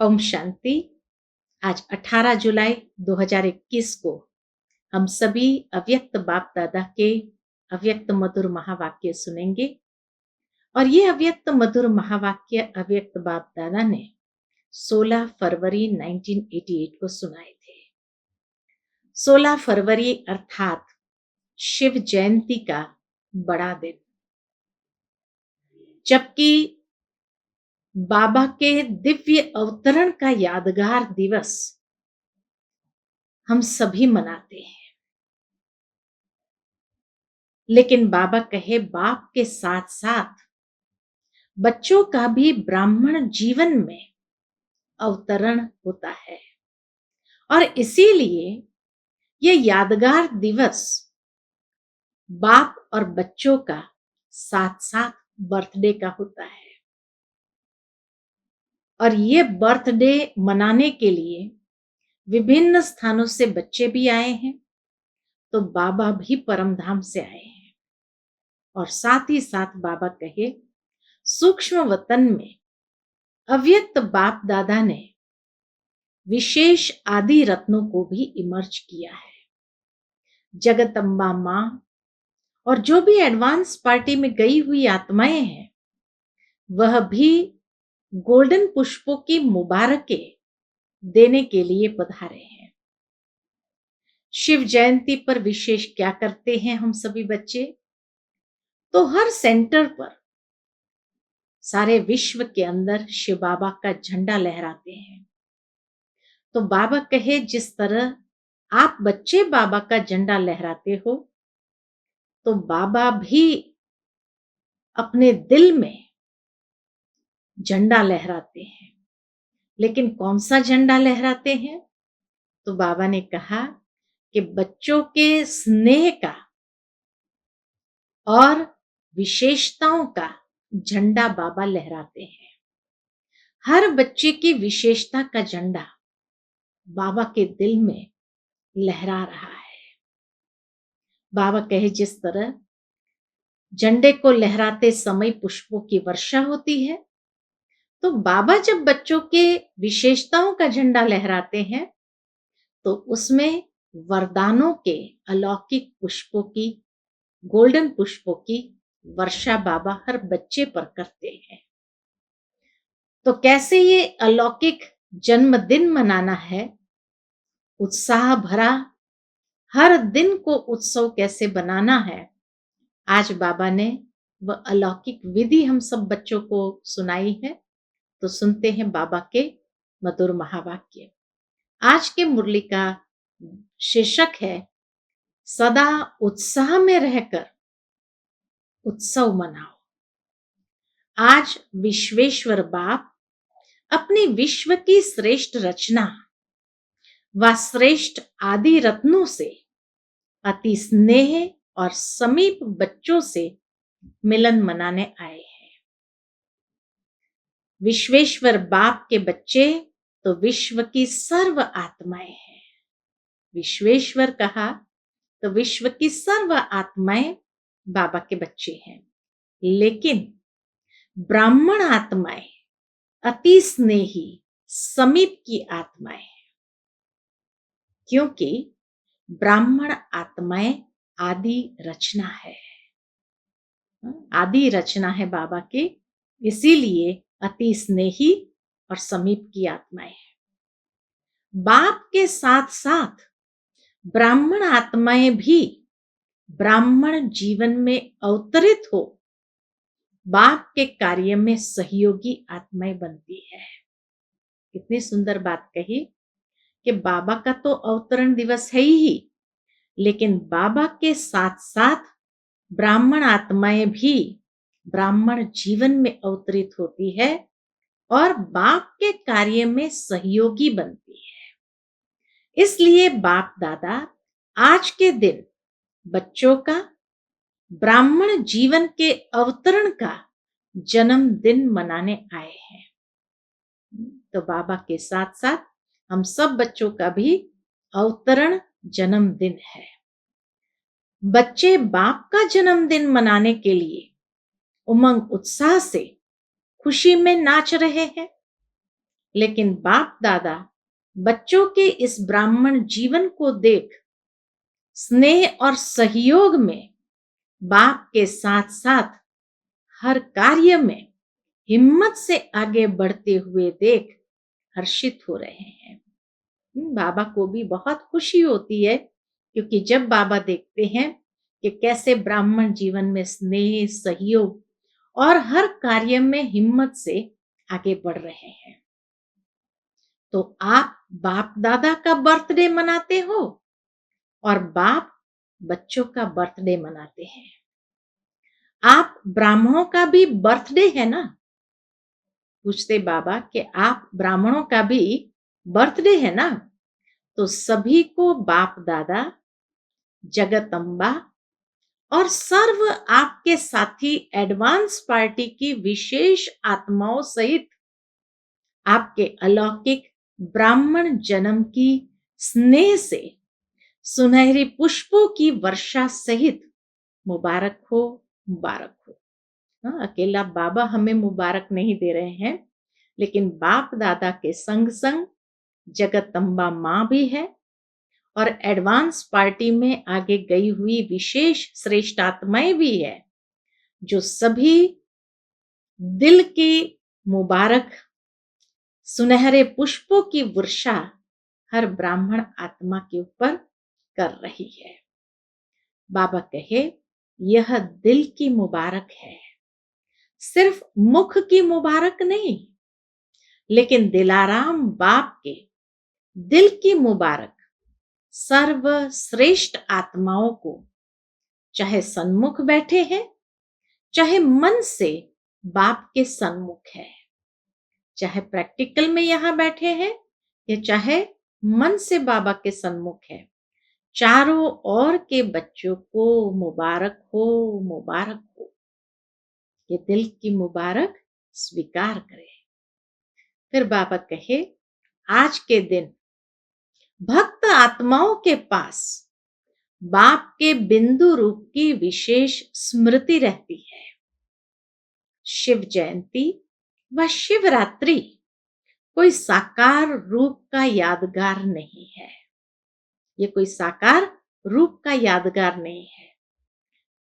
ओम शांति। आज 18 जुलाई 2021 को हम सभी अव्यक्त बाप दादा के अव्यक्त मधुर महावाक्य सुनेंगे। और ये अव्यक्त मधुर महावाक्य अव्यक्त बाप दादा ने 16 फरवरी 1988 को सुनाए थे। 16 फरवरी अर्थात शिव जयंती का बड़ा दिन, जबकि बाबा के दिव्य अवतरण का यादगार दिवस हम सभी मनाते हैं। लेकिन बाबा कहे बाप के साथ साथ बच्चों का भी ब्राह्मण जीवन में अवतरण होता है, और इसीलिए ये यादगार दिवस बाप और बच्चों का साथ साथ बर्थडे का होता है। और ये बर्थडे मनाने के लिए विभिन्न स्थानों से बच्चे भी आए हैं, तो बाबा भी परमधाम से आए हैं। और साथ ही साथ बाबा कहे सूक्ष्म वतन में अव्यक्त बाप दादा ने विशेष आदि रत्नों को भी इमर्ज किया है। जगदम्बा माँ और जो भी एडवांस पार्टी में गई हुई आत्माएं हैं, वह भी गोल्डन पुष्पों की मुबारके देने के लिए पधारे हैं। शिव जयंती पर विशेष क्या करते हैं हम सभी बच्चे? तो हर सेंटर पर सारे विश्व के अंदर शिव बाबा का झंडा लहराते हैं। तो बाबा कहे जिस तरह आप बच्चे बाबा का झंडा लहराते हो, तो बाबा भी अपने दिल में झंडा लहराते हैं। लेकिन कौन सा झंडा लहराते हैं? तो बाबा ने कहा कि बच्चों के स्नेह का और विशेषताओं का झंडा बाबा लहराते हैं। हर बच्चे की विशेषता का झंडा बाबा के दिल में लहरा रहा है। बाबा कहे जिस तरह झंडे को लहराते समय पुष्पों की वर्षा होती है, तो बाबा जब बच्चों के विशेषताओं का झंडा लहराते हैं, तो उसमें वरदानों के अलौकिक पुष्पों की, गोल्डन पुष्पों की वर्षा बाबा हर बच्चे पर करते हैं। तो कैसे ये अलौकिक जन्मदिन मनाना है, उत्साह भरा हर दिन को उत्सव कैसे बनाना है, आज बाबा ने वह अलौकिक विधि हम सब बच्चों को सुनाई है। तो सुनते हैं बाबा के मधुर महावाक्य। आज के मुरली का शीर्षक है सदा उत्साह में रहकर उत्सव मनाओ। आज विश्वेश्वर बाप अपनी विश्व की श्रेष्ठ रचना व श्रेष्ठ आदि रत्नों से अति स्नेह और समीप बच्चों से मिलन मनाने आए हैं। विश्वेश्वर बाप के बच्चे तो विश्व की सर्व आत्माएं हैं। विश्वेश्वर कहा तो विश्व की सर्व आत्माएं बाबा के बच्चे हैं। लेकिन ब्राह्मण आत्माएं अति स्नेही समीप की आत्माएं हैं, क्योंकि ब्राह्मण आत्माएं आदि रचना है। आदि रचना है बाबा के, इसीलिए अति स्नेही और समीप की आत्माएं हैं। बाप के साथ साथ ब्राह्मण आत्माएं भी ब्राह्मण जीवन में अवतरित हो बाप के कार्य में सहयोगी आत्माएं बनती है। कितनी सुंदर बात कही कि बाबा का तो अवतरण दिवस है ही, लेकिन बाबा के साथ साथ ब्राह्मण आत्माएं भी ब्राह्मण जीवन में अवतरित होती है और बाप के कार्य में सहयोगी बनती है। इसलिए बाप दादा आज के दिन बच्चों का ब्राह्मण जीवन के अवतरण का जन्मदिन मनाने आए हैं। तो बाबा के साथ साथ हम सब बच्चों का भी अवतरण जन्मदिन है। बच्चे बाप का जन्मदिन मनाने के लिए उमंग उत्साह से खुशी में नाच रहे हैं। लेकिन बाप दादा बच्चों के इस ब्राह्मण जीवन को देख स्नेह और सहयोग में बाप के साथ साथ हर कार्य में हिम्मत से आगे बढ़ते हुए देख हर्षित हो रहे हैं। बाबा को भी बहुत खुशी होती है, क्योंकि जब बाबा देखते हैं कि कैसे ब्राह्मण जीवन में स्नेह, सहयोग और हर कार्य में हिम्मत से आगे बढ़ रहे हैं। तो आप बाप दादा का बर्थडे मनाते हो और बाप बच्चों का बर्थडे मनाते हैं। आप ब्राह्मणों का भी बर्थडे है ना? पूछते बाबा कि आप ब्राह्मणों का भी बर्थडे है ना? तो सभी को बाप दादा, जगदम्बा और सर्व आपके साथी एडवांस पार्टी की विशेष आत्माओं सहित आपके अलौकिक ब्राह्मण जन्म की स्नेह से सुनहरे पुष्पों की वर्षा सहित मुबारक हो, मुबारक हो। अकेला बाबा हमें मुबारक नहीं दे रहे हैं, लेकिन बाप दादा के संग संग जगदम्बा माँ भी है और एडवांस पार्टी में आगे गई हुई विशेष श्रेष्ठ आत्माएं भी है, जो सभी दिल की मुबारक सुनहरे पुष्पों की वर्षा हर ब्राह्मण आत्मा के ऊपर कर रही है। बाबा कहे, यह दिल की मुबारक है, सिर्फ मुख की मुबारक नहीं, लेकिन दिलाराम बाप के दिल की मुबारक सर्वश्रेष्ठ आत्माओं को, चाहे सन्मुख बैठे हैं, चाहे मन से बाप के सन्मुख है, चाहे प्रैक्टिकल में यहां बैठे हैं या चाहे मन से बाबा के सन्मुख है, चारों ओर के बच्चों को मुबारक हो, मुबारक हो। ये दिल की मुबारक स्वीकार करें। फिर बाबा कहे, आज के दिन भक्त आत्माओं के पास बाप के बिंदु रूप की विशेष स्मृति रहती है। शिव जयंती व शिवरात्रि कोई साकार रूप का यादगार नहीं है। ये कोई साकार रूप का यादगार नहीं है,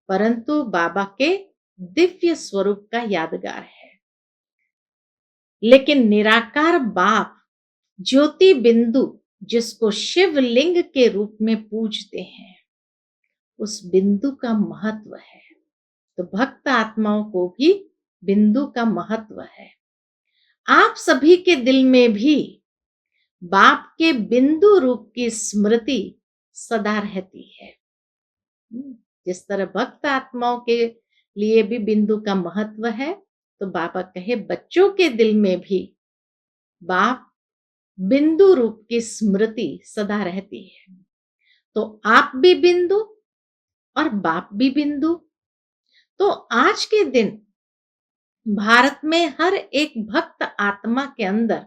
परंतु बाबा के दिव्य स्वरूप का यादगार है। लेकिन निराकार बाप ज्योति बिंदु, जिसको शिवलिंग के रूप में पूजते हैं, उस बिंदु का महत्व है। तो भक्त आत्माओं को भी बिंदु का महत्व है। आप सभी के दिल में भी बाप के बिंदु रूप की स्मृति सदा रहती है। जिस तरह भक्त आत्माओं के लिए भी बिंदु का महत्व है, तो बाबा कहे बच्चों के दिल में भी बाप बिंदु रूप की स्मृति सदा रहती है। तो आप भी बिंदु और बाप भी बिंदु। तो आज के दिन भारत में हर एक भक्त आत्मा के अंदर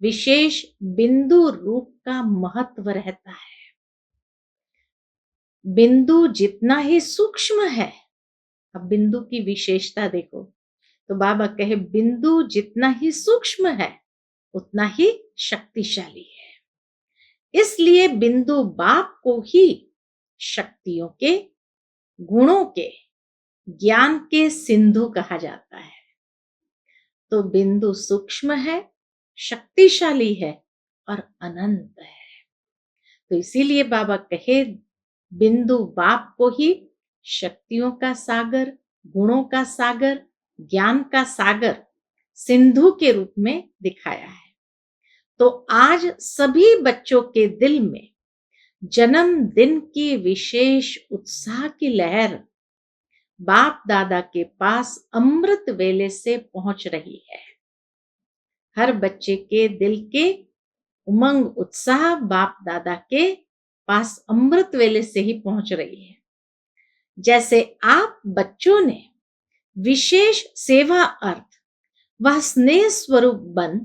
विशेष बिंदु रूप का महत्व रहता है। बिंदु जितना ही सूक्ष्म है, अब बिंदु की विशेषता देखो, तो बाबा कहे बिंदु जितना ही सूक्ष्म है उतना ही शक्तिशाली है। इसलिए बिंदु बाप को ही शक्तियों के, गुणों के, ज्ञान के सिंधु कहा जाता है। तो बिंदु सूक्ष्म है, शक्तिशाली है और अनंत है। तो इसीलिए बाबा कहे बिंदु बाप को ही शक्तियों का सागर, गुणों का सागर, ज्ञान का सागर, सिंधु के रूप में दिखाया है। तो आज सभी बच्चों के दिल में जन्मदिन की विशेष उत्साह की लहर बाप दादा के पास अमृत वेले से पहुंच रही है। हर बच्चे के दिल के उमंग, उत्साह बाप दादा के पास अमृत वेले से ही पहुंच रही है। जैसे आप बच्चों ने विशेष सेवा अर्थ व स्नेह स्वरूप बन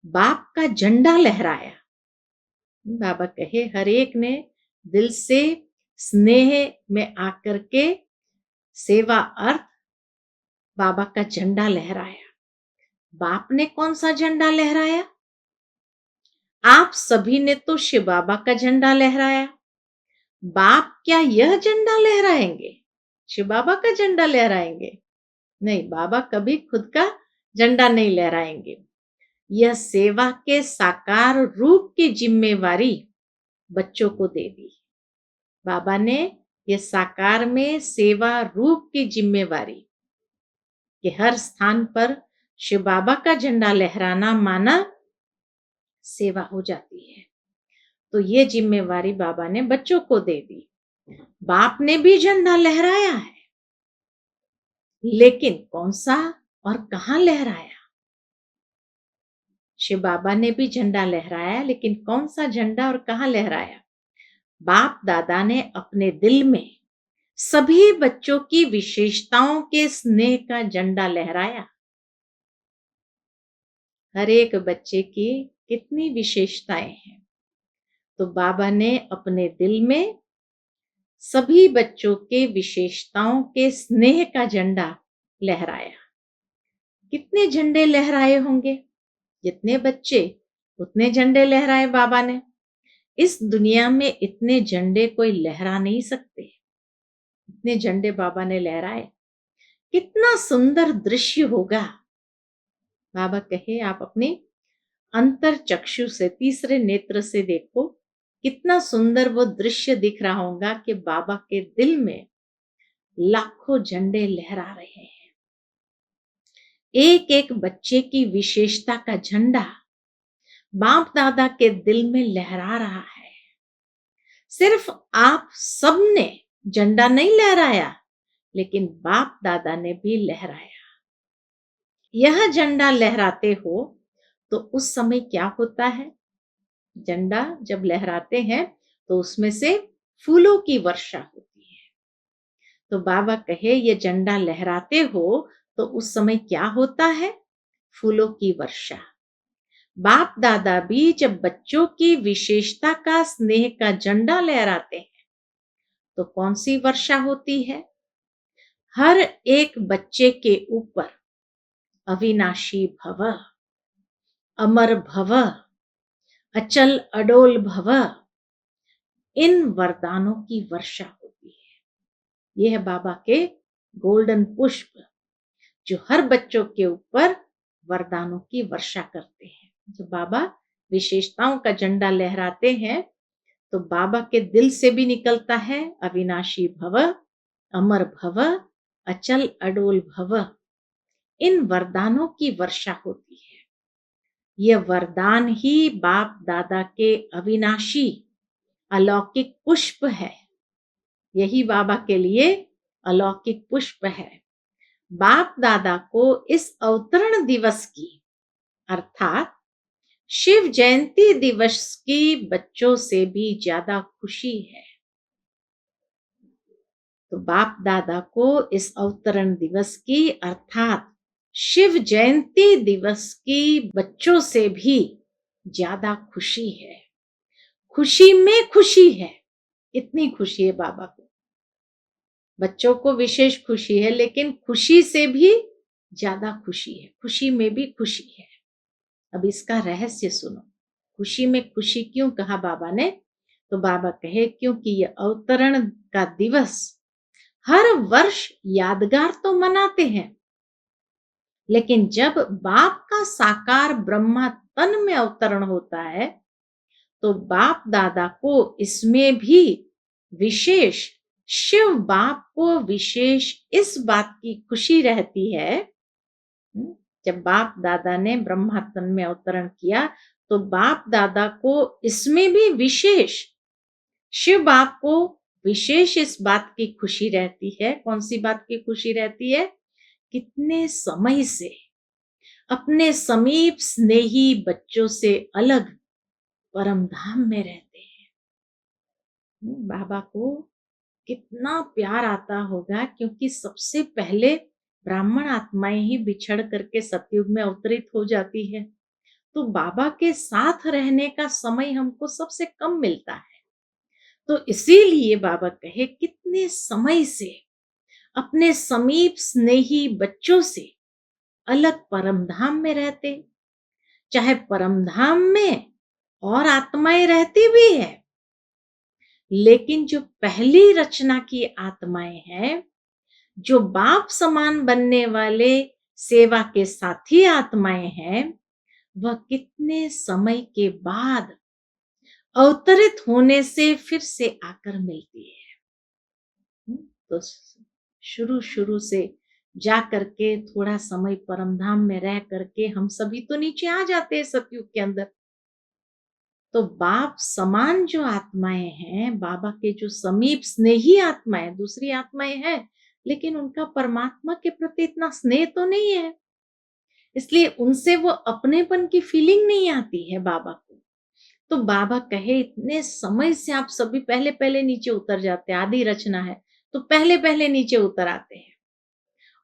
बाप का झंडा लहराया। बाबा कहे हर एक ने दिल से स्नेह में आकर के सेवा अर्थ बाबा का झंडा लहराया। बाप ने कौन सा झंडा लहराया? आप सभी ने तो शिव बाबा का झंडा लहराया, बाप क्या यह झंडा लहराएंगे? शिव बाबा का झंडा लहराएंगे? नहीं, बाबा कभी खुद का झंडा नहीं लहराएंगे। यह सेवा के साकार रूप की जिम्मेवारी बच्चों को दे दी। बाबा ने यह साकार में सेवा रूप की जिम्मेवारी कि हर स्थान पर शिव बाबा का झंडा लहराना माना सेवा हो जाती है। तो ये जिम्मेवारी बाबा ने बच्चों को दे दी। बाप ने भी झंडा लहराया है, लेकिन कौन सा और कहां लहराया? शिव बाबा ने भी झंडा लहराया, लेकिन कौन सा झंडा और कहां लहराया? बाप दादा ने अपने दिल में सभी बच्चों की विशेषताओं के स्नेह का झंडा लहराया। हर एक बच्चे की कितनी विशेषताएं हैं, तो बाबा ने अपने दिल में सभी बच्चों के विशेषताओं के स्नेह का झंडा लहराया। कितने झंडे लहराए होंगे? जितने बच्चे उतने झंडे लहराए बाबा ने। इस दुनिया में इतने झंडे कोई लहरा नहीं सकते, इतने झंडे बाबा ने लहराए। कितना सुंदर दृश्य होगा। बाबा कहे आप अपनी अंतर चक्षु से, तीसरे नेत्र से देखो, कितना सुंदर वो दृश्य दिख रहा होगा कि बाबा के दिल में लाखों झंडे लहरा रहे हैं। एक एक बच्चे की विशेषता का झंडा बाप दादा के दिल में लहरा रहा है। सिर्फ आप सबने झंडा नहीं लहराया, लेकिन बाप दादा ने भी लहराया। यह झंडा लहराते हो तो उस समय क्या होता है? झंडा जब लहराते हैं तो उसमें से फूलों की वर्षा होती है। तो बाबा कहे ये झंडा लहराते हो तो उस समय क्या होता है? फूलों की वर्षा। बाप दादा भी जब बच्चों की विशेषता का स्नेह का झंडा लहराते हैं तो कौन सी वर्षा होती है? हर एक बच्चे के ऊपर अविनाशी भव, अमर भव, अचल अडोल भव, इन वरदानों की वर्षा होती है। यह है बाबा के गोल्डन पुष्प जो हर बच्चों के ऊपर वरदानों की वर्षा करते हैं। जब बाबा विशेषताओं का झंडा लहराते हैं तो बाबा के दिल से भी निकलता है अविनाशी भव, अमर भव, अचल अडोल भव, इन वरदानों की वर्षा होती है। यह वरदान ही बाप दादा के अविनाशी अलौकिक पुष्प है। यही बाबा के लिए अलौकिक पुष्प है। बाप दादा को इस अवतरण दिवस की अर्थात शिव जयंती दिवस की बच्चों से भी ज्यादा खुशी है। तो बाप दादा को इस अवतरण दिवस की अर्थात शिव जयंती दिवस की बच्चों से भी ज्यादा खुशी है। खुशी में खुशी है, इतनी खुशी है बाबा को। बच्चों को विशेष खुशी है, लेकिन खुशी से भी ज्यादा खुशी है। खुशी में भी खुशी है। अब इसका रहस्य सुनो। खुशी में खुशी क्यों कहा बाबा ने? तो बाबा कहे क्योंकि यह अवतरण का दिवस हर वर्ष यादगार तो मनाते हैं, लेकिन जब बाप का साकार ब्रह्मा तन में अवतरण होता है तो बाप दादा को इसमें भी विशेष, शिव बाप को विशेष इस बात की खुशी रहती है। जब बाप दादा ने ब्रह्मा तन में अवतरण किया तो बाप दादा को इसमें भी विशेष, शिव बाप को विशेष इस बात की खुशी रहती है। कौन सी बात की खुशी रहती है? कितने समय से अपने समीप स्नेही बच्चों से अलग परम धाम में रहते हैं। बाबा को कितना प्यार आता होगा, क्योंकि सबसे पहले ब्राह्मण आत्माएं ही बिछड़ करके सतयुग में अवतरित हो जाती है। तो बाबा के साथ रहने का समय हमको सबसे कम मिलता है। तो इसीलिए बाबा कहे कितने समय से अपने समीप स्नेही बच्चों से अलग परम धाम में रहते। चाहे परम धाम में और आत्माएं रहती भी है, लेकिन जो पहली रचना की आत्माएं हैं, जो बाप समान बनने वाले सेवा के साथी आत्माएं हैं, वह कितने समय के बाद अवतरित होने से फिर से आकर मिलती है। तो शुरू शुरू से जा करके थोड़ा समय परमधाम में रह करके हम सभी तो नीचे आ जाते हैं सतयुग के अंदर। तो बाप समान जो आत्माएं हैं, बाबा के जो समीप स्नेही आत्माएं, दूसरी आत्माएं हैं, लेकिन उनका परमात्मा के प्रति इतना स्नेह तो नहीं है, इसलिए उनसे वो अपनेपन की फीलिंग नहीं आती है बाबा को। तो बाबा कहे इतने समय से आप सभी पहले पहले नीचे उतर जाते हैं, आदि रचना है तो पहले पहले नीचे उतर आते हैं,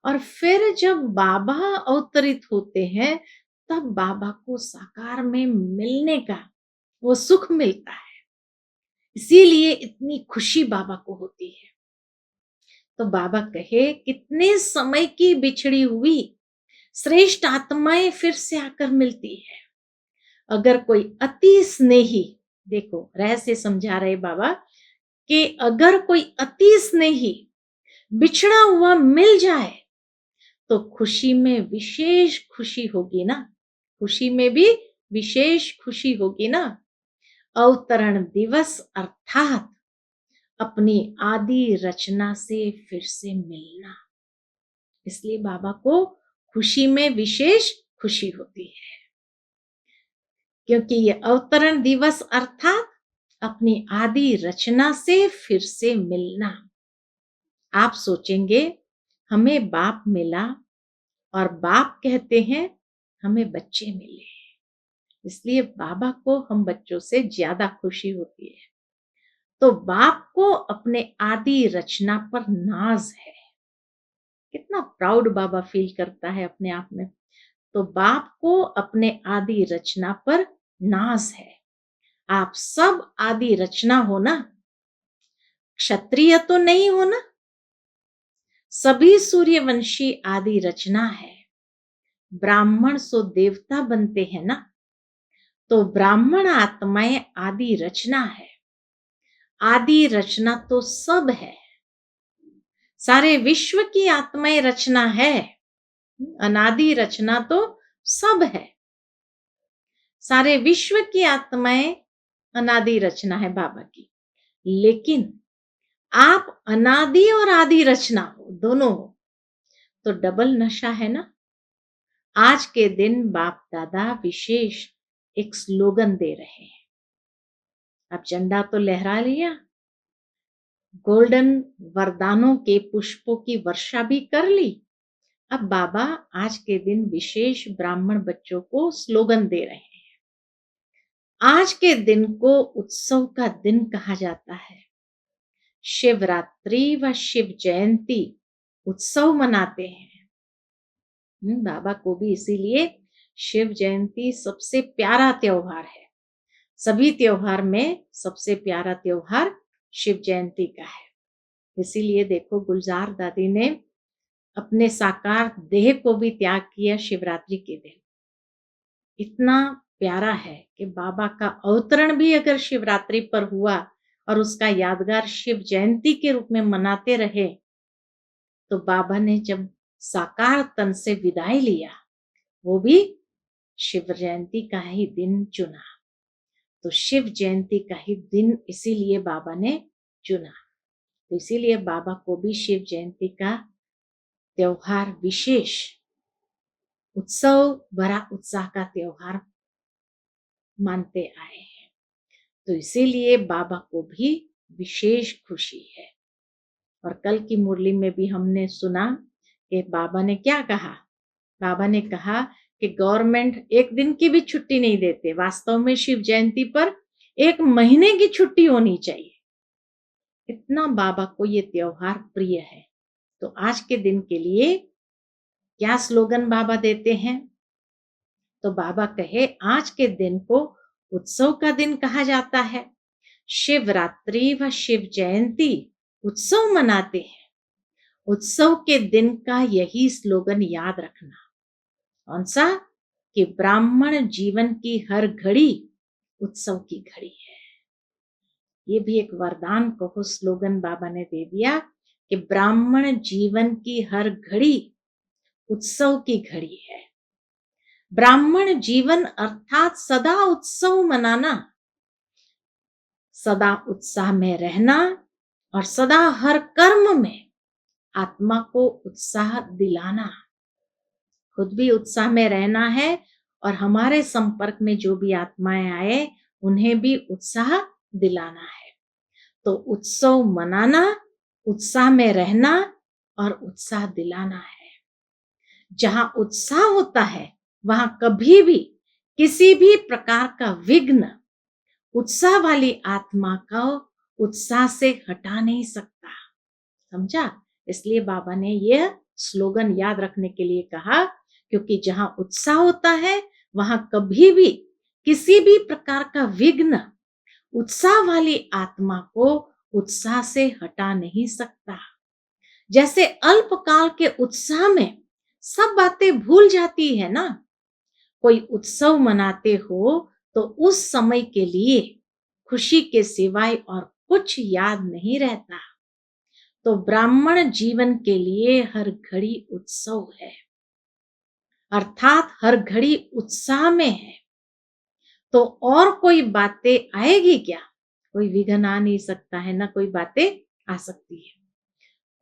और फिर जब बाबा अवतरित होते हैं तब बाबा को साकार में मिलने का वो सुख मिलता है, इसीलिए इतनी खुशी बाबा को होती है। तो बाबा कहे कितने समय की बिछड़ी हुई श्रेष्ठ आत्माएं फिर से आकर मिलती है। अगर कोई अति स्नेही, देखो रहस्य समझा रहे बाबा कि अगर कोई अति स्नेही बिछड़ा हुआ मिल जाए तो खुशी में विशेष खुशी होगी ना, खुशी में भी विशेष खुशी होगी ना। अवतरण दिवस अर्थात अपनी आदि रचना से फिर से मिलना, इसलिए बाबा को खुशी में विशेष खुशी होती है, क्योंकि ये अवतरण दिवस अर्थात अपनी आदि रचना से फिर से मिलना। आप सोचेंगे हमें बाप मिला और बाप कहते हैं हमें बच्चे मिले, इसलिए बाबा को हम बच्चों से ज्यादा खुशी होती है। तो बाप को अपने आदि रचना पर नाज है, कितना प्राउड बाबा फील करता है अपने आप में। तो बाप को अपने आदि रचना पर नाज है। आप सब आदि रचना हो ना, क्षत्रिय तो नहीं हो ना, सभी सूर्यवंशी आदि रचना है। ब्राह्मण सो देवता बनते हैं ना, तो ब्राह्मण आत्माएं आदि रचना है। आदि रचना तो सब है, सारे विश्व की आत्माएं रचना है, अनादि रचना तो सब है। सारे विश्व की आत्माएं अनादि रचना है बाबा की, लेकिन आप अनादि और आदि रचना हो, दोनों हो, तो डबल नशा है ना। आज के दिन बाप दादा विशेष एक स्लोगन दे रहे हैं। अब झंडा तो लहरा लिया, गोल्डन वरदानों के पुष्पों की वर्षा भी कर ली, अब बाबा आज के दिन विशेष ब्राह्मण बच्चों को स्लोगन दे रहे हैं। आज के दिन को उत्सव का दिन कहा जाता है। शिवरात्रि व शिव जयंती उत्सव मनाते हैं। बाबा को भी इसीलिए शिव जयंती सबसे प्यारा त्योहार है। सभी त्योहार में सबसे प्यारा त्योहार शिव जयंती का है। इसीलिए देखो गुलजार दादी ने अपने साकार देह को भी त्याग किया शिवरात्रि के दिन। इतना प्यारा है कि बाबा का अवतरण भी अगर शिवरात्रि पर हुआ और उसका यादगार शिव जयंती के रूप में मनाते रहे, तो बाबा ने जब साकार तन से विदाई लिया वो भी शिव जयंती का ही दिन चुना। तो शिव जयंती का ही दिन इसीलिए बाबा ने चुना, तो इसीलिए बाबा को भी शिव जयंती का त्योहार विशेष उत्सव भरा उत्साह का त्योहार मानते आए हैं। तो इसीलिए बाबा को भी विशेष खुशी है। और कल की मुरली में भी हमने सुना कि बाबा ने क्या कहा। बाबा ने कहा कि गवर्नमेंट एक दिन की भी छुट्टी नहीं देते, वास्तव में शिव जयंती पर 1 महीने की छुट्टी होनी चाहिए, इतना बाबा को ये त्योहार प्रिय है। तो आज के दिन के लिए क्या स्लोगन बाबा देते हैं, तो बाबा कहे आज के दिन को उत्सव का दिन कहा जाता है। शिवरात्रि व शिव जयंती उत्सव मनाते हैं। उत्सव के दिन का यही स्लोगन याद रखना। कौन सा? कि ब्राह्मण जीवन की हर घड़ी उत्सव की घड़ी है। ये भी एक वरदान कहो स्लोगन बाबा ने दे दिया कि ब्राह्मण जीवन की हर घड़ी उत्सव की घड़ी है। ब्राह्मण जीवन अर्थात सदा उत्सव मनाना, सदा उत्साह में रहना और सदा हर कर्म में आत्मा को उत्साह दिलाना। खुद भी उत्साह में रहना है और हमारे संपर्क में जो भी आत्माएं आए उन्हें भी उत्साह दिलाना है। तो उत्सव मनाना, उत्साह में रहना और उत्साह दिलाना है। जहां उत्साह होता है वहां कभी भी किसी भी प्रकार का विघ्न उत्साह वाली आत्मा को उत्साह से हटा नहीं सकता। समझा? इसलिए बाबा ने यह स्लोगन याद रखने के लिए कहा, क्योंकि जहां उत्साह होता है वहां कभी भी किसी भी प्रकार का विघ्न उत्साह वाली आत्मा को उत्साह से हटा नहीं सकता। जैसे अल्पकाल के उत्साह में सब बातें भूल जाती है ना। कोई उत्सव मनाते हो तो उस समय के लिए खुशी के सिवाय और कुछ याद नहीं रहता। तो ब्राह्मण जीवन के लिए हर घड़ी उत्सव है, अर्थात हर घड़ी उत्साह में है। तो और कोई बातें आएगी क्या? कोई विघ्न आ नहीं सकता है, ना कोई बातें आ सकती है।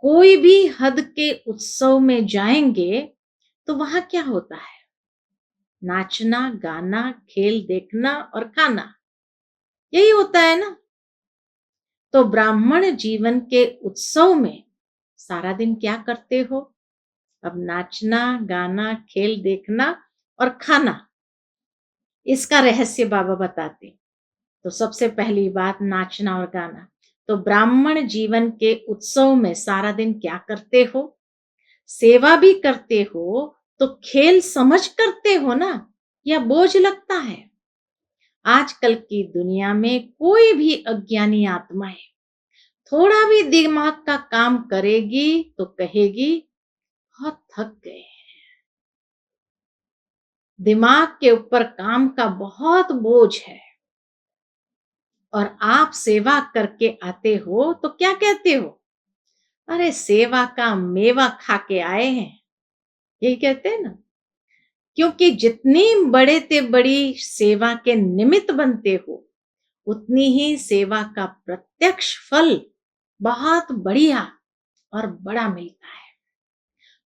कोई भी हद के उत्सव में जाएंगे तो वहां क्या होता है? नाचना, गाना, खेल देखना और खाना, यही होता है ना। तो ब्राह्मण जीवन के उत्सव में सारा दिन क्या करते हो? अब नाचना, गाना, खेल देखना और खाना, इसका रहस्य बाबा बताते। तो सबसे पहली बात नाचना और गाना। तो ब्राह्मण जीवन के उत्सव में सारा दिन क्या करते हो? सेवा भी करते हो तो खेल समझ करते हो ना, या बोझ लगता है? आजकल की दुनिया में कोई भी अज्ञानी आत्माएं थोड़ा भी दिमाग का काम करेगी तो कहेगी बहुत थक गए। दिमाग के ऊपर काम का बहुत बोझ है और आप सेवा करके आते हो तो क्या कहते हो? अरे सेवा का मेवा खा के आए हैं, यही कहते हैं ना। क्योंकि जितनी बड़े ते बड़ी सेवा के निमित्त बनते हो उतनी ही सेवा का प्रत्यक्ष फल बहुत बढ़िया और बड़ा मिलता है।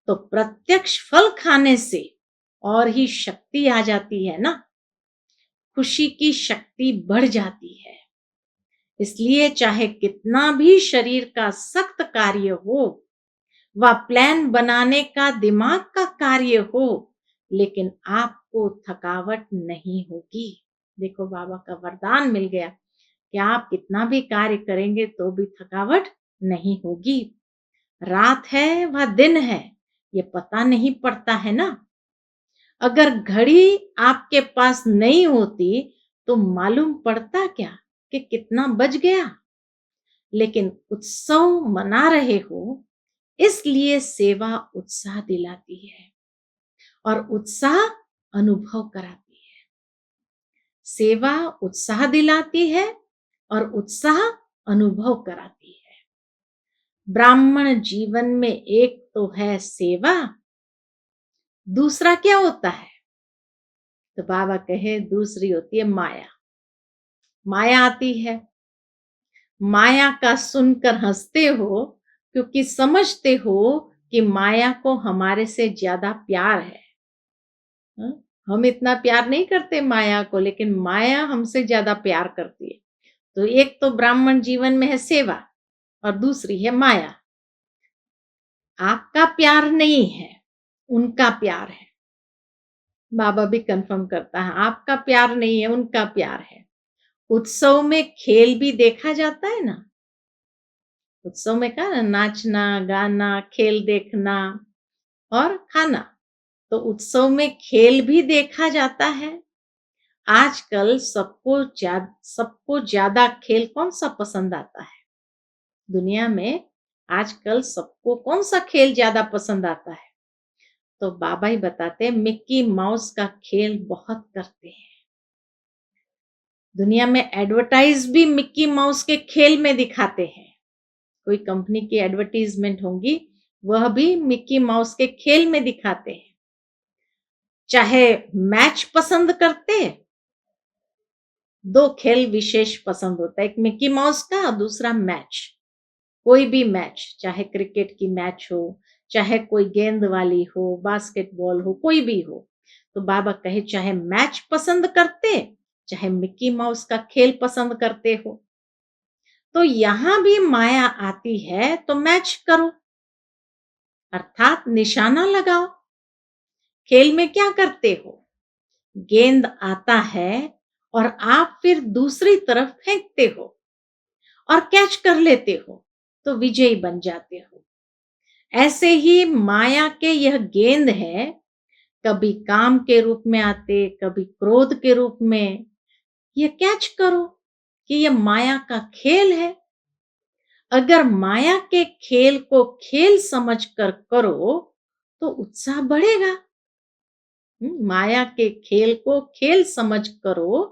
तो प्रत्यक्ष फल खाने से और ही शक्ति आ जाती है ना, खुशी की शक्ति बढ़ जाती है। इसलिए चाहे कितना भी शरीर का सख्त कार्य हो व प्लान बनाने का दिमाग का कार्य हो, लेकिन आपको थकावट नहीं होगी। देखो बाबा का वरदान मिल गया कि आप कितना भी कार्य करेंगे तो भी थकावट नहीं होगी। रात है व दिन है ये पता नहीं पड़ता है ना। अगर घड़ी आपके पास नहीं होती तो मालूम पड़ता क्या कि कितना बज गया। लेकिन उत्सव मना रहे हो इसलिए सेवा उत्साह दिलाती है और उत्साह अनुभव कराती है। सेवा उत्साह दिलाती है और उत्साह अनुभव कराती है। ब्राह्मण जीवन में एक तो है सेवा, दूसरा क्या होता है? तो बाबा कहे दूसरी होती है माया। माया आती है, माया का सुनकर हंसते हो क्योंकि समझते हो कि माया को हमारे से ज्यादा प्यार है। हम इतना प्यार नहीं करते माया को, लेकिन माया हमसे ज्यादा प्यार करती है। तो एक तो ब्राह्मण जीवन में है सेवा और दूसरी है माया। आपका प्यार नहीं है, उनका प्यार है। बाबा भी कंफर्म करता है आपका प्यार नहीं है, उनका प्यार है। उत्सव में खेल भी देखा जाता है ना। उत्सव में क्या ना, नाचना, गाना, खेल देखना और खाना। तो उत्सव में खेल भी देखा जाता है। आजकल सबको ज्यादा खेल कौन सा पसंद आता है? दुनिया में आजकल सबको कौन सा खेल ज्यादा पसंद आता है? तो बाबा ही बताते हैं मिक्की माउस का खेल बहुत करते हैं। दुनिया में एडवर्टाइज भी मिक्की माउस के खेल में दिखाते हैं। कोई कंपनी की एडवर्टीजमेंट होंगी, वह भी मिक्की माउस के खेल में दिखाते हैं। चाहे मैच पसंद करते, दो खेल विशेष पसंद होता है, एक मिक्की माउस का और दूसरा मैच। कोई भी मैच, चाहे क्रिकेट की मैच हो, चाहे कोई गेंद वाली हो, बास्केटबॉल हो, कोई भी हो। तो बाबा कहे चाहे मैच पसंद करते, चाहे मिक्की माउस का खेल पसंद करते हो, तो यहां भी माया आती है तो मैच करो, अर्थात निशाना लगाओ। खेल में क्या करते हो? गेंद आता है और आप फिर दूसरी तरफ फेंकते हो और कैच कर लेते हो, तो विजयी बन जाते हो। ऐसे ही माया के यह गेंद है, कभी काम के रूप में आते, कभी क्रोध के रूप में। ये कैच करो कि यह माया का खेल है। अगर माया के खेल को खेल समझकर करो तो उत्साह बढ़ेगा। माया के खेल को खेल समझ करो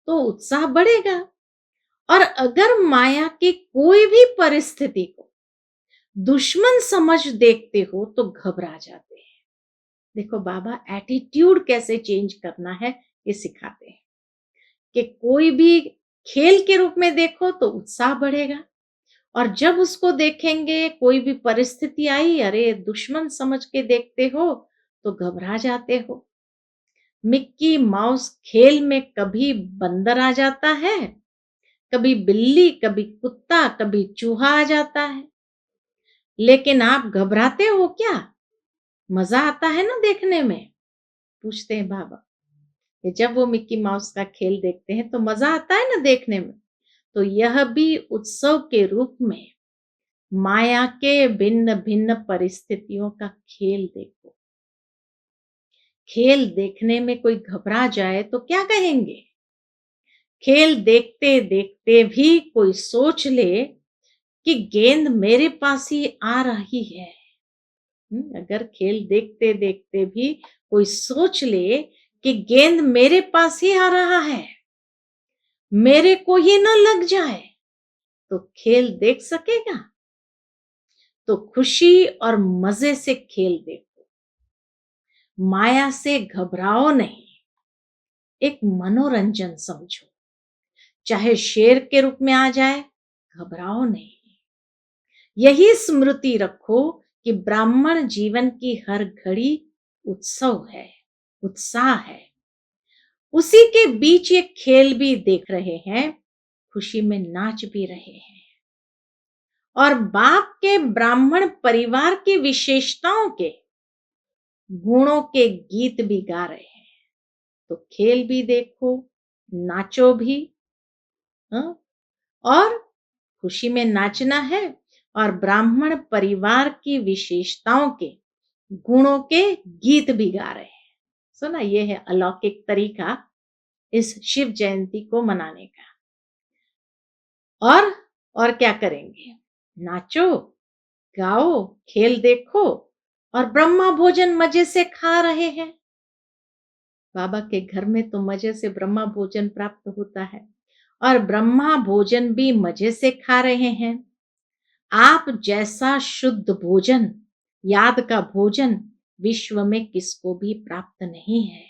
तो उत्साह बढ़ेगा। और अगर माया की कोई भी परिस्थिति को दुश्मन समझ देखते हो तो घबरा जाते हैं। देखो बाबा एटीट्यूड कैसे चेंज करना है ये सिखाते हैं कि कोई भी खेल के रूप में देखो तो उत्साह बढ़ेगा, और जब उसको देखेंगे कोई भी परिस्थिति आई, अरे दुश्मन समझ के देखते हो तो घबरा जाते हो। मिक्की माउस खेल में कभी बंदर आ जाता है, कभी बिल्ली, कभी कुत्ता, कभी चूहा आ जाता है, लेकिन आप घबराते हो क्या? मजा आता है ना देखने में? पूछते हैं बाबा कि जब वो मिक्की माउस का खेल देखते हैं तो मजा आता है ना देखने में? तो यह भी उत्सव के रूप में माया के भिन्न भिन्न परिस्थितियों का खेल देखो। खेल देखने में कोई घबरा जाए तो क्या कहेंगे? खेल देखते देखते भी कोई सोच ले कि गेंद मेरे पास ही आ रही है। अगर खेल देखते देखते भी कोई सोच ले कि गेंद मेरे पास ही आ रहा है, मेरे को ही न लग जाए, तो खेल देख सकेगा? तो खुशी और मजे से खेल देखो, माया से घबराओ नहीं, एक मनोरंजन समझो। चाहे शेर के रूप में आ जाए, घबराओ नहीं। यही स्मृति रखो कि ब्राह्मण जीवन की हर घड़ी उत्सव है, उत्साह है। उसी के बीच ये खेल भी देख रहे हैं, खुशी में नाच भी रहे हैं, और बाप के ब्राह्मण परिवार की विशेषताओं के गुणों के गीत भी गा रहे हैं। तो खेल भी देखो, नाचो भी, हाँ? और खुशी में नाचना है, और ब्राह्मण परिवार की विशेषताओं के गुणों के गीत भी गा रहे हैं। सुना, ये है अलौकिक तरीका इस शिव जयंती को मनाने का। और क्या करेंगे? नाचो, गाओ, खेल देखो, और ब्रह्मा भोजन मजे से खा रहे हैं। बाबा के घर में तो मजे से ब्रह्मा भोजन प्राप्त होता है, और ब्रह्मा भोजन भी मजे से खा रहे हैं। आप जैसा शुद्ध भोजन, याद का भोजन विश्व में किसको भी प्राप्त नहीं है।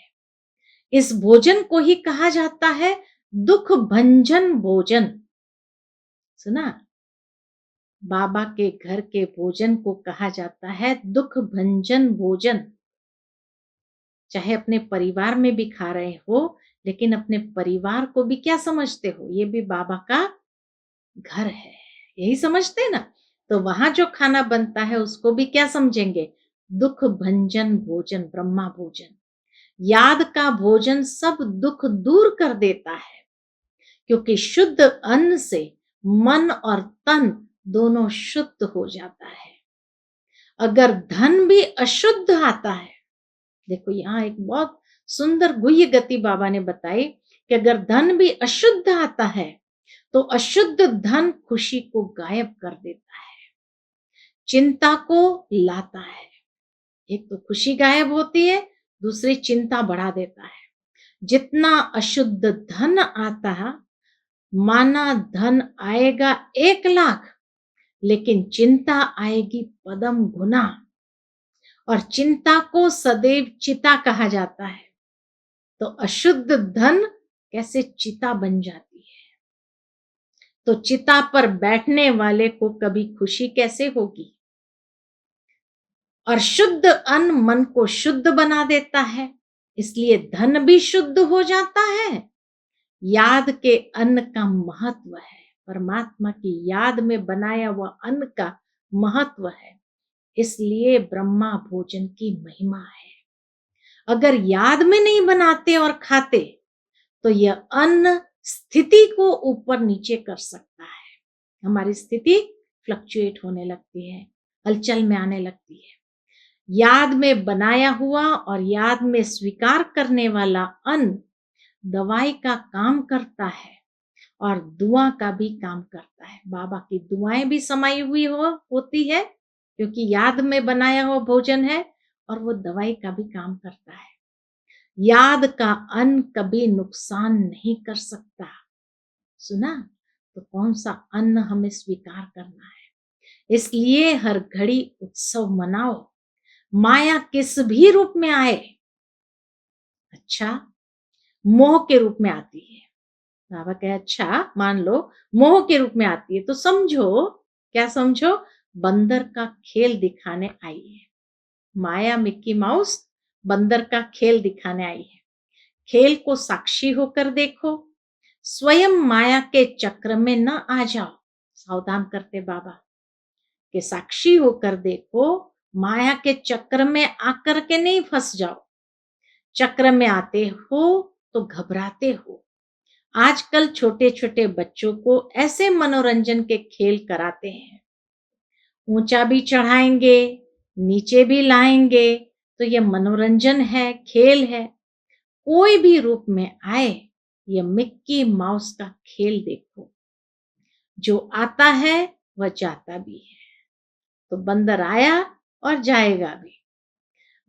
इस भोजन को ही कहा जाता है दुख भंजन भोजन। सुना, बाबा के घर के भोजन को कहा जाता है दुख भंजन भोजन। चाहे अपने परिवार में भी खा रहे हो, लेकिन अपने परिवार को भी क्या समझते हो? ये भी बाबा का घर है, यही समझते हैं ना? तो वहां जो खाना बनता है उसको भी क्या समझेंगे? दुख भंजन भोजन, ब्रह्मा भोजन। याद का भोजन सब दुख दूर कर देता है, क्योंकि शुद्ध अन्न से मन और तन दोनों शुद्ध हो जाता है। अगर धन भी अशुद्ध आता है, देखो यहाँ एक बहुत सुंदर गुह्य गति बाबा ने बताई कि अगर धन भी अशुद्ध आता है तो अशुद्ध धन खुशी को गायब कर देता है, चिंता को लाता है। एक तो खुशी गायब होती है, दूसरी चिंता बढ़ा देता है। जितना अशुद्ध धन आता, माना धन आएगा 1 लाख, लेकिन चिंता आएगी पदम गुना। और चिंता को सदैव चिता कहा जाता है। तो अशुद्ध धन कैसे चिता बन जाती है। तो चिता पर बैठने वाले को कभी खुशी कैसे होगी। और शुद्ध अन्न मन को शुद्ध बना देता है, इसलिए धन भी शुद्ध हो जाता है। याद के अन्न का महत्व है, परमात्मा की याद में बनाया हुआ अन्न का महत्व है, इसलिए ब्रह्मा भोजन की महिमा है। अगर याद में नहीं बनाते और खाते तो यह अन्न स्थिति को ऊपर नीचे कर सकता है। हमारी स्थिति फ्लक्चुएट होने लगती है, हलचल में आने लगती है। याद में बनाया हुआ और याद में स्वीकार करने वाला अन्न दवाई का काम करता है और दुआ का भी काम करता है। बाबा की दुआएं भी समाई हुई होती है, क्योंकि याद में बनाया हुआ भोजन है, और वो दवाई का भी काम करता है। याद का अन्न कभी नुकसान नहीं कर सकता। सुना? तो कौन सा अन्न हमें स्वीकार करना है। इसलिए हर घड़ी उत्सव मनाओ, माया किस भी रूप में आए। अच्छा, मोह के रूप में आती है। बाबा कहे अच्छा मान लो मोह के रूप में आती है, तो समझो, क्या समझो, बंदर का खेल दिखाने आई है। माया मिक्की माउस बंदर का खेल दिखाने आई है। खेल को साक्षी होकर देखो, स्वयं माया के चक्र में न आ जाओ। सावधान करते बाबा के साक्षी होकर देखो, माया के चक्र में आकर के नहीं फंस जाओ। चक्र में आते हो तो घबराते हो। आजकल छोटे छोटे बच्चों को ऐसे मनोरंजन के खेल कराते हैं, ऊंचा भी चढ़ाएंगे, नीचे भी लाएंगे। तो ये मनोरंजन है, खेल है। कोई भी रूप में आए, ये मिक्की माउस का खेल देखो। जो आता है वह जाता भी है। तो बंदर आया और जाएगा भी।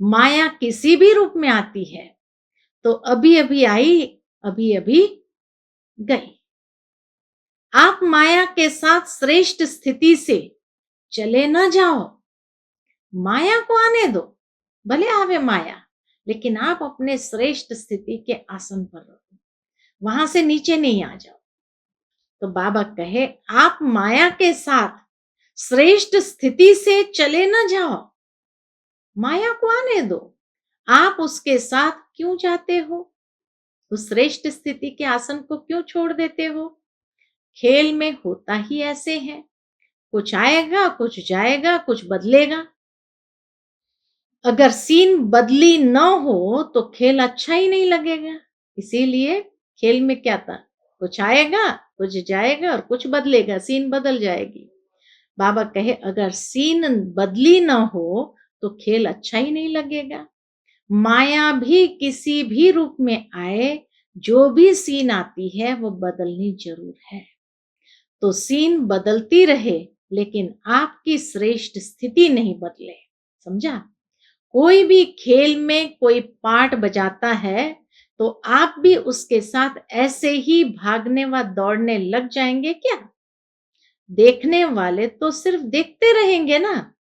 माया किसी भी रूप में आती है, तो अभी अभी आई, अभी अभी गई। आप माया के साथ श्रेष्ठ स्थिति से चले न जाओ। माया को आने दो, भले आवे माया, लेकिन आप अपने श्रेष्ठ स्थिति के आसन पर रहो, वहां से नीचे नहीं आ जाओ। तो बाबा कहे आप माया के साथ श्रेष्ठ स्थिति से चले न जाओ, माया को आने दो। आप उसके साथ क्यों जाते हो, उस श्रेष्ठ स्थिति के आसन को क्यों छोड़ देते हो। खेल में होता ही ऐसे है, कुछ आएगा, कुछ जाएगा, कुछ बदलेगा। अगर सीन बदली न हो तो खेल अच्छा ही नहीं लगेगा। इसीलिए खेल में क्या था, कुछ आएगा, कुछ जाएगा और कुछ बदलेगा, सीन बदल जाएगी। बाबा कहे अगर सीन बदली न हो तो खेल अच्छा ही नहीं लगेगा। माया भी किसी भी रूप में आए, जो भी सीन आती है वो बदलनी जरूर है। तो सीन बदलती रहे, लेकिन आपकी श्रेष्ठ स्थिति नहीं बदले। समझा? कोई भी खेल में कोई पार्ट बजाता है, तो आप भी उसके साथ ऐसे ही भागने व दौड़ने लग जाएंगे क्या? देखने वाले तो सिर्फ देखते रहेंगे ना।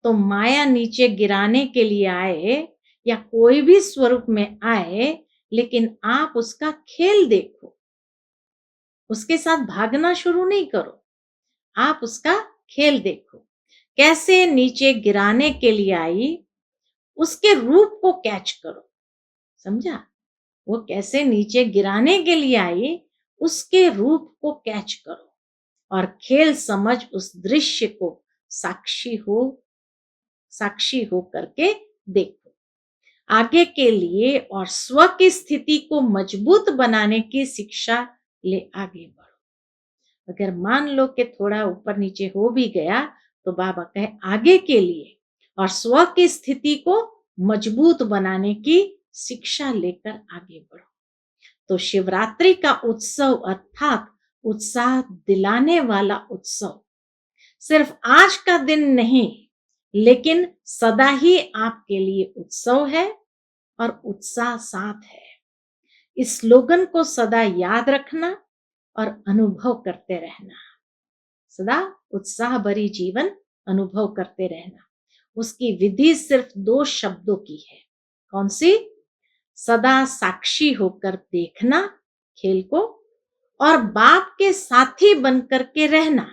तो माया नीचे गिराने के लिए आए या कोई भी स्वरूप में आए, लेकिन आप उसका खेल देखो, उसके साथ भागना शुरू नहीं करो, आप उसका खेल देखो। कैसे नीचे गिराने के लिए आई, उसके रूप को कैच करो। समझा? वो कैसे नीचे गिराने के लिए आई, उसके रूप को कैच करो और खेल समझ उस दृश्य को साक्षी हो करके देखो। आगे के लिए और स्व की स्थिति को मजबूत बनाने की शिक्षा ले आगे बढ़ो। अगर मान लो कि थोड़ा ऊपर नीचे हो भी गया, तो बाबा कहे आगे के लिए और स्व की स्थिति को मजबूत बनाने की शिक्षा लेकर आगे बढ़ो। तो शिवरात्रि का उत्सव अर्थात उत्साह दिलाने वाला उत्सव सिर्फ आज का दिन नहीं, लेकिन सदा ही आपके लिए उत्सव है। और उत्साह साथ है। इस स्लोगन को सदा याद रखना और अनुभव करते रहना। सदा उत्साह भरी जीवन अनुभव करते रहना। उसकी विधि सिर्फ 2 शब्दों की है। कौन सी? सदा साक्षी होकर देखना खेल को और बाप के साथी बनकर के रहना।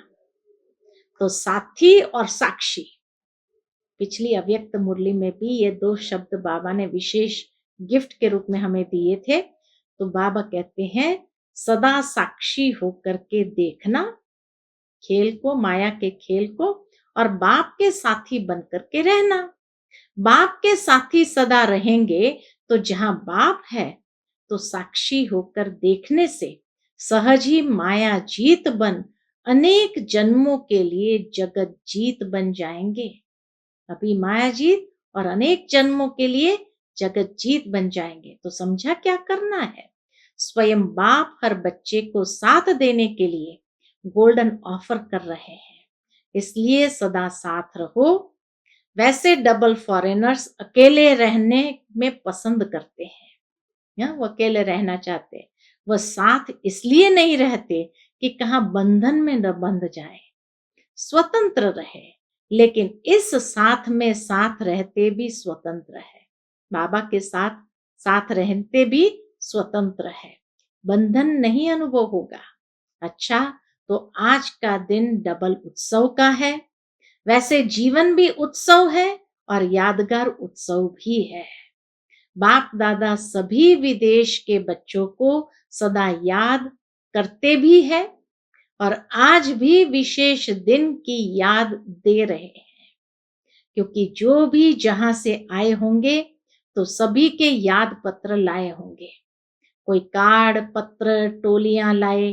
तो साथी और साक्षी, पिछली अव्यक्त मुरली में भी ये 2 शब्द बाबा ने विशेष गिफ्ट के रूप में हमें दिए थे। तो बाबा कहते हैं सदा साक्षी होकर के देखना खेल को, माया के खेल को, और बाप के साथी बनकर के रहना। बाप के साथी सदा रहेंगे तो जहां बाप है तो साक्षी होकर देखने से सहज ही माया जीत बन अनेक जन्मों के लिए जगत जीत बन जाएंगे। अभी माया जीत और अनेक जन्मों के लिए जगत जीत बन जाएंगे। तो समझा क्या करना है? स्वयं बाप हर बच्चे को साथ देने के लिए गोल्डन ऑफर कर रहे हैं, इसलिए सदा साथ रहो। वैसे डबल फॉरेनर्स अकेले रहने में पसंद करते हैं, या वो अकेले रहना चाहते हैं। वह साथ इसलिए नहीं रहते कि कहां बंधन में न बंध जाए, स्वतंत्र रहे, लेकिन इस साथ में साथ रहते भी स्वतंत्र है। बाबा के साथ साथ रहते भी स्वतंत्र है, बंधन नहीं अनुभव होगा। अच्छा, तो आज का दिन डबल उत्सव का है। वैसे जीवन भी उत्सव है और यादगार उत्सव भी है। बाप दादा सभी विदेश के बच्चों को सदा याद करते भी है और आज भी विशेष दिन की याद दे रहे हैं, क्योंकि जो भी जहां से आए होंगे तो सभी के याद पत्र लाए होंगे। कोई कार्ड पत्र टोलियां लाए।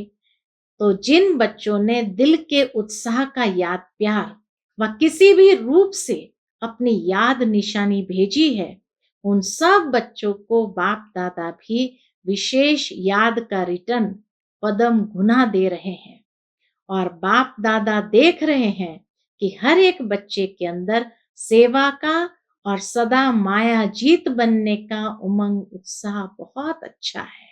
तो जिन बच्चों ने दिल के उत्साह का याद प्यार व किसी भी रूप से अपनी याद निशानी भेजी है, उन सब बच्चों को बाप दादा भी विशेष याद का रिटर्न पदम गुना दे रहे हैं। और बाप दादा देख रहे हैं कि हर एक बच्चे के अंदर सेवा का और सदा माया जीत बनने का उमंग उत्साह बहुत अच्छा है।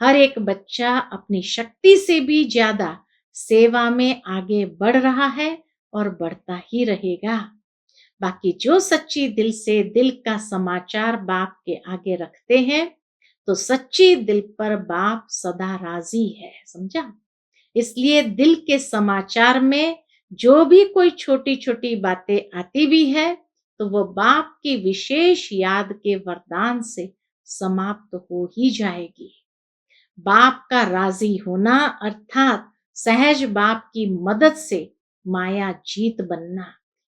हर एक बच्चा अपनी शक्ति से भी ज्यादा सेवा में आगे बढ़ रहा है और बढ़ता ही रहेगा। बाकी जो सच्ची दिल से दिल का समाचार बाप के आगे रखते हैं तो सच्ची दिल पर बाप सदा राजी है। समझा? इसलिए दिल के समाचार में जो भी कोई छोटी छोटी बातें आती भी है तो वो बाप की विशेष याद के वरदान से समाप्त हो ही जाएगी। बाप का राजी होना अर्थात सहज बाप की मदद से माया जीत बनना।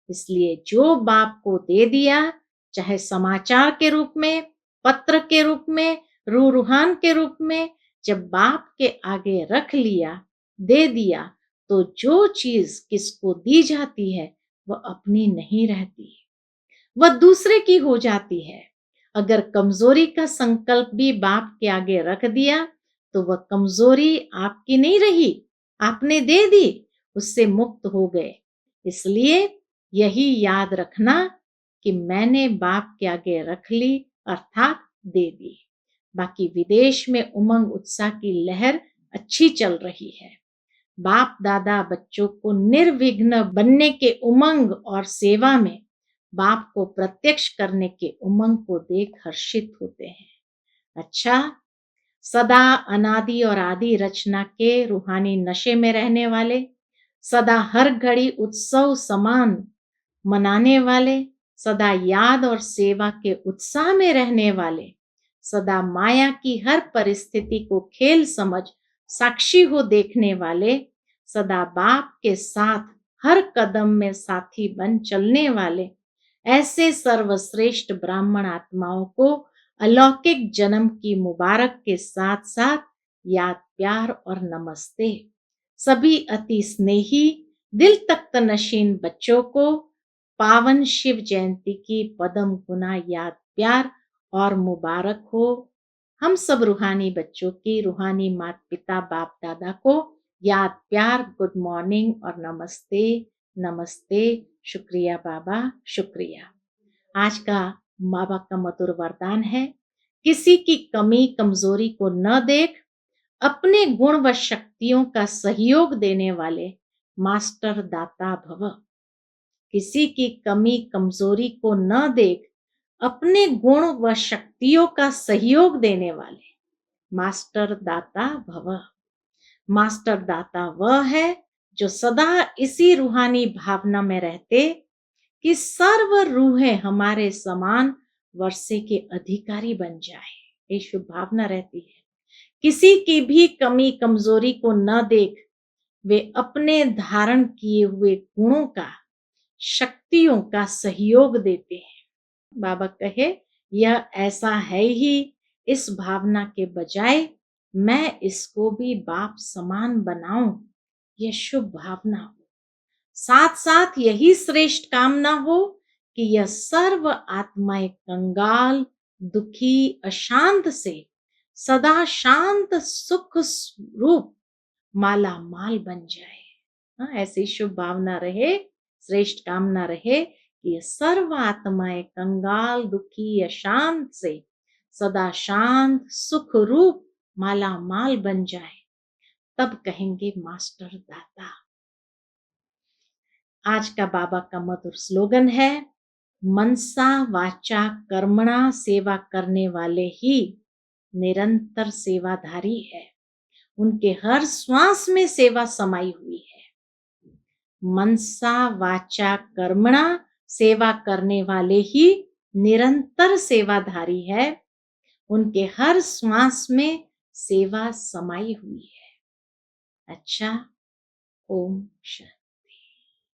इसलिए जो बाप को दे दिया, चाहे समाचार के रूप में, पत्र के रूप में, रूहान के रूप में, जब बाप के आगे रख लिया, दे दिया, तो जो चीज किसको दी जाती है वह अपनी नहीं रहती, वह दूसरे की हो जाती है। अगर कमजोरी का संकल्प भी बाप के आगे रख दिया तो वह कमजोरी आपकी नहीं रही, आपने दे दी, उससे मुक्त हो गए। इसलिए यही याद रखना कि मैंने बाप के आगे रख ली अर्थात दे दी। बाकी विदेश में उमंग उत्साह की लहर अच्छी चल रही है। बाप दादा बच्चों को निर्विघ्न बनने के उमंग और सेवा में बाप को प्रत्यक्ष करने के उमंग को देख हर्षित होते हैं। अच्छा, सदा अनादि और आदि रचना के रूहानी नशे में रहने वाले, सदा हर घड़ी उत्सव समान मनाने वाले, सदा याद और सेवा के उत्साह में रहने वाले, सदा माया की हर परिस्थिति को खेल समझ साक्षी हो देखने वाले, सदा बाप के साथ हर कदम में साथी बन चलने वाले, ऐसे सर्वश्रेष्ठ ब्राह्मण आत्माओं को अलौकिक जन्म की मुबारक के साथ साथ याद प्यार और नमस्ते। सभी अति स्नेही दिल तख्त नशीन बच्चों को पावन शिव जयंती की पदम गुना याद प्यार और मुबारक हो। हम सब रूहानी बच्चों की रूहानी माता पिता बाप दादा को याद प्यार गुड मॉर्निंग और नमस्ते। नमस्ते। शुक्रिया बाबा, शुक्रिया। आज का बाबा का मधुर वरदान है, किसी की कमी कमजोरी को न देख अपने गुण व शक्तियों का सहयोग देने वाले मास्टर दाता भव। किसी की कमी कमजोरी को न देख अपने गुण व शक्तियों का सहयोग देने वाले मास्टर दाता भव। मास्टर दाता वह है जो सदा इसी रूहानी भावना में रहते कि सर्व रूहें हमारे समान वर्षे के अधिकारी बन जाए। ये शुभ भावना रहती है। किसी की भी कमी कमजोरी को न देख वे अपने धारण किए हुए गुणों का शक्तियों का सहयोग देते हैं। बाबा कहे यह ऐसा है ही, इस भावना के बजाय मैं इसको भी बाप समान बनाऊं, यह शुभ भावना हो। साथ साथ यही श्रेष्ठ कामना हो कि यह सर्व आत्माएं कंगाल दुखी अशांत से सदा शांत सुख स्वरूप माला माल बन जाए। ऐसी शुभ भावना रहे, श्रेष्ठ कामना रहे कि ये सर्व आत्माएं कंगाल दुखी अशांत से सदा शांत सुख रूप माला माल बन जाए, तब कहेंगे मास्टर दाता। आज का बाबा का मधुर स्लोगन है, मनसा वाचा कर्मणा सेवा करने वाले ही निरंतर सेवाधारी है। उनके हर श्वास में सेवा समाई हुई है। मनसा वाचा कर्मणा सेवा करने वाले ही निरंतर सेवाधारी है। उनके हर श्वास में सेवा समाई हुई है। अच्छा, ओम शांति।